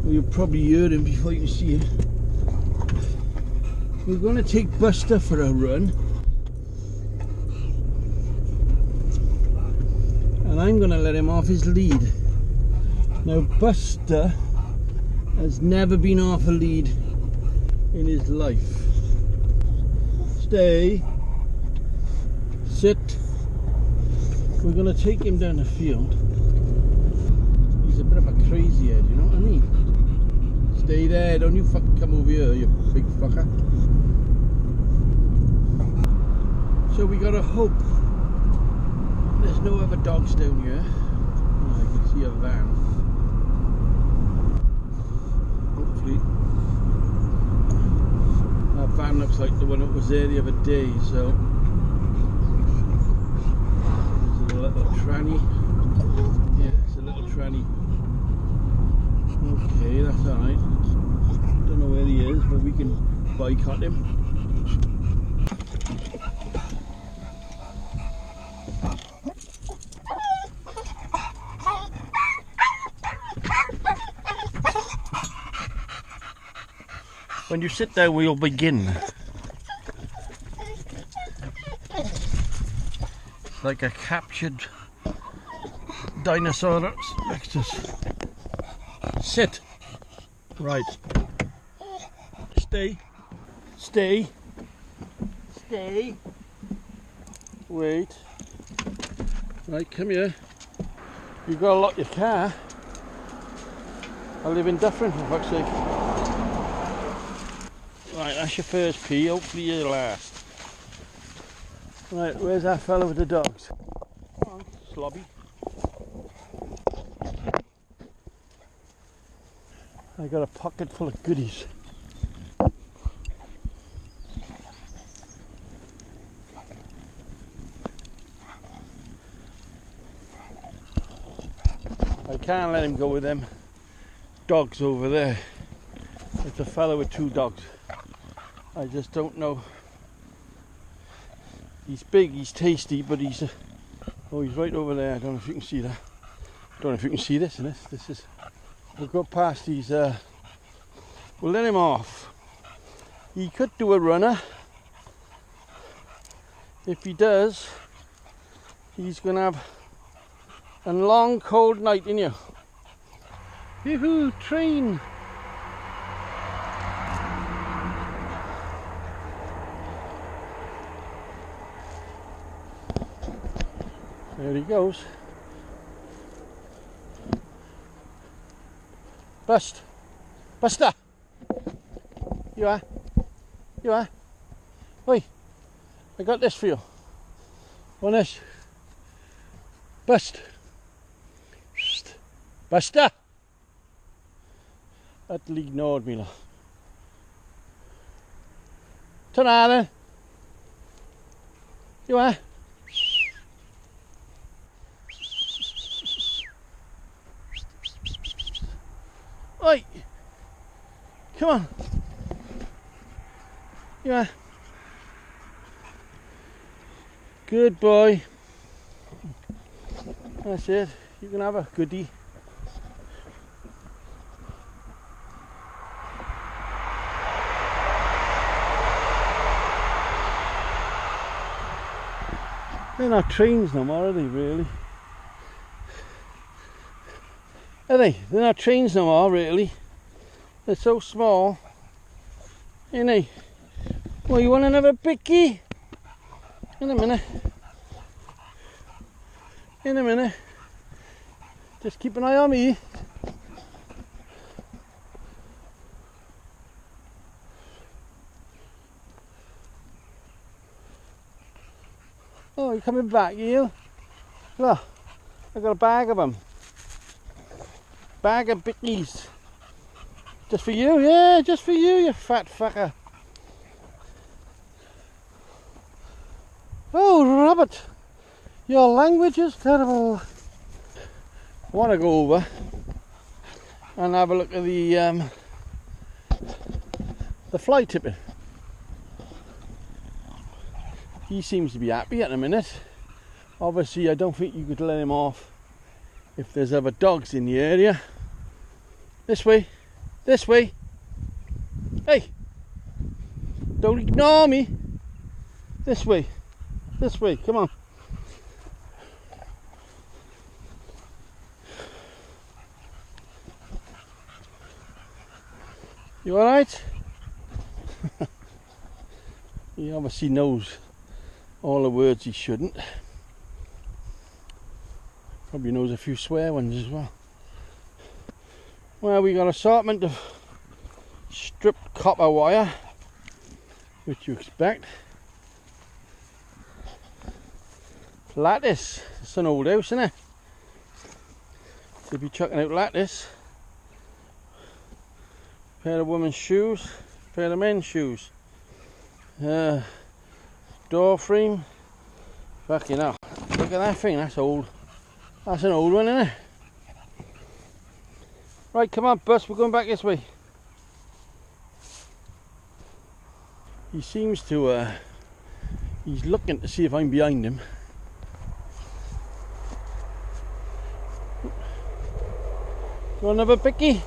Well, you'll probably hear him before you see it. We're going to take Buster for a run. And I'm going to let him off his lead. Now Buster has never been off a lead in his life. Stay. Sit. We're going to take him down the field. He's a bit of a crazy head, you know what I mean? Stay there, don't you fucking come over here, you big fucker. So we gotta hope there's no other dogs down here. Oh, I can see a van. Hopefully. That van looks like the one that was there the other day, so there's a little tranny. Yeah, it's a little tranny. Okay, that's alright. Don't know where he is, but we can boycott him. When you sit there, we'll begin. Like a captured dinosaur. Let's just sit. Right. Stay. Stay. Stay. Wait. Right, come here. You've got to lock your car. I live in Dufferin, for fuck's sake. Right, that's your first pee, hopefully your last. Right, where's that fella with the dogs? Come on, slobby. I got a pocket full of goodies. I can't let him go with them dogs over there. It's a fella with 2 dogs. I just don't know. He's big, he's tasty, but he's oh, he's right over there. I don't know if you can see that. I don't know if you can see this. And this is. We'll go past these. We'll let him off. He could do a runner. If he does, he's gonna have a long, cold night in you. Yoo-hoo, train. There he goes. Buster! You are? You are? Oi! I got this for you. On this. Buster! Utterly ignored me. Ta-da then! You are? Oi! Come on! You are? Good boy. That's it. You can have a goodie. They're not trains no more, are they, really? Are they? They're not trains no more, really. They're so small. Ain't they? Well, you want another bicky? In a minute. In a minute. Just keep an eye on me. Oh, you're coming back, you? Look, I got a bag of them. Bag of bickies. Just for you? Yeah, just for you, you fat fucker. Oh, Robert, your language is terrible. I want to go over and have a look at the fly tipping. He seems to be happy at the minute. Obviously, I don't think you could let him off if there's other dogs in the area. This way. This way. Hey! Don't ignore me. This way. This way. Come on. You alright? He obviously knows all the words he shouldn't. Probably knows a few swear ones as well. Well, we got an assortment of stripped copper wire, which you expect. Lattice. It's an old house, isn't it? They'll be chucking out lattice. Pair of women's shoes, pair of men's shoes. Door frame. Fucking hell. Look at that thing, that's old. That's an old one, isn't it? Right, come on, bus, we're going back this way. He seems to, he's looking to see if I'm behind him. You want another bicky?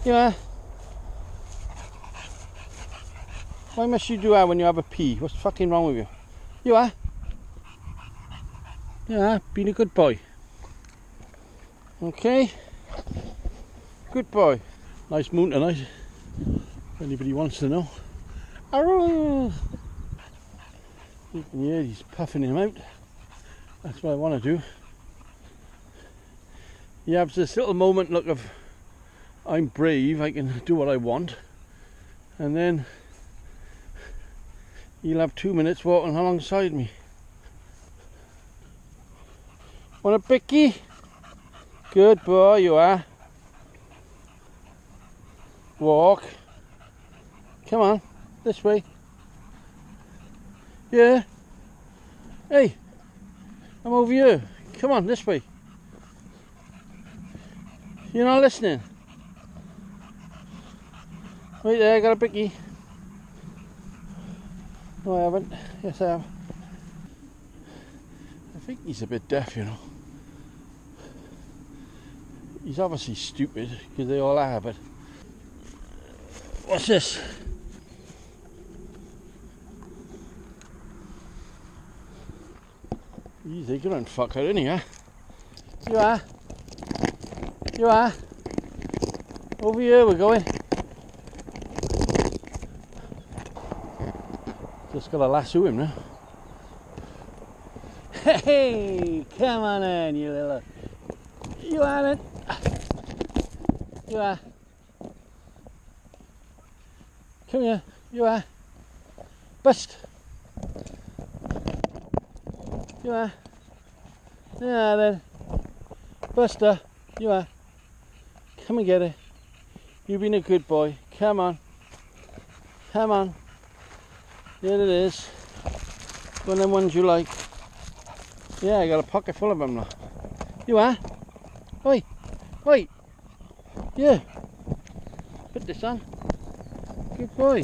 Yeah. Why must you do that when you have a pee? What's fucking wrong with you? You are? Yeah, being a good boy. Okay. Good boy. Nice moon tonight. If anybody wants to know. Arrow! You can hear he's puffing him out. That's what I want to do. He has this little moment, look, of I'm brave, I can do what I want. And then he'll have 2 minutes walking alongside me. Want a bicky? Good boy, you are. Walk. Come on, this way. Yeah. Hey, I'm over here. Come on, this way. You're not listening. Right there, I got a bicky. No, I haven't. Yes, I have. I think he's a bit deaf, you know. He's obviously stupid, because they all are, but... What's this? He's a ignorant fucker, isn't he, huh? You are. You are. Over here we're going. Just gotta lasso him now. Hey, come on in, you little... You are it. You are. Come here. You are. Bust. You are. Yeah then. Buster. You are. Come and get it. You've been a good boy. Come on. Come on. There it is. One of them ones you like. Yeah, I got a pocket full of them now. You are? Oi. Oi. Yeah. Put this on. Good boy.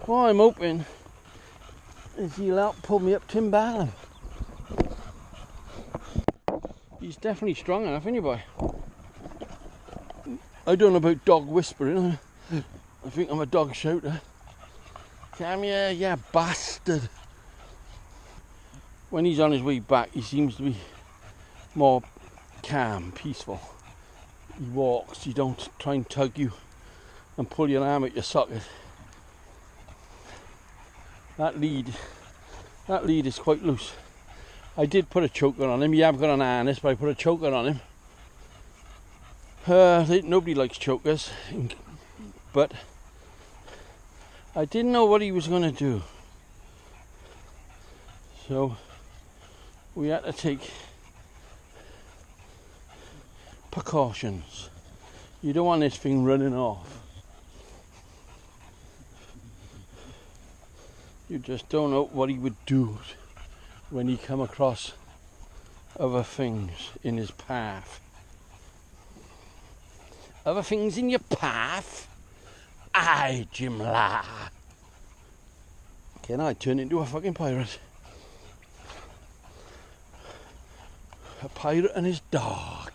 What I'm hoping is he'll help pull me up Timballam. He's definitely strong enough, isn't he, boy? I don't know about dog whispering. I think I'm a dog shouter. Come here, you bastard. When he's on his way back, he seems to be more calm, peaceful. He walks, he don't try and tug you and pull your arm out your socket. That lead is quite loose. I did put a choker on him. Yeah, I've got an harness, but I put a choker on him. Nobody likes chokers, but I didn't know what he was going to do. So we had to take precautions. You don't want this thing running off. You just don't know what he would do when he come across other things in his path. Other things in your path? Aye, Jimla. Okay, now I turn into a fucking pirate. A pirate and his dog.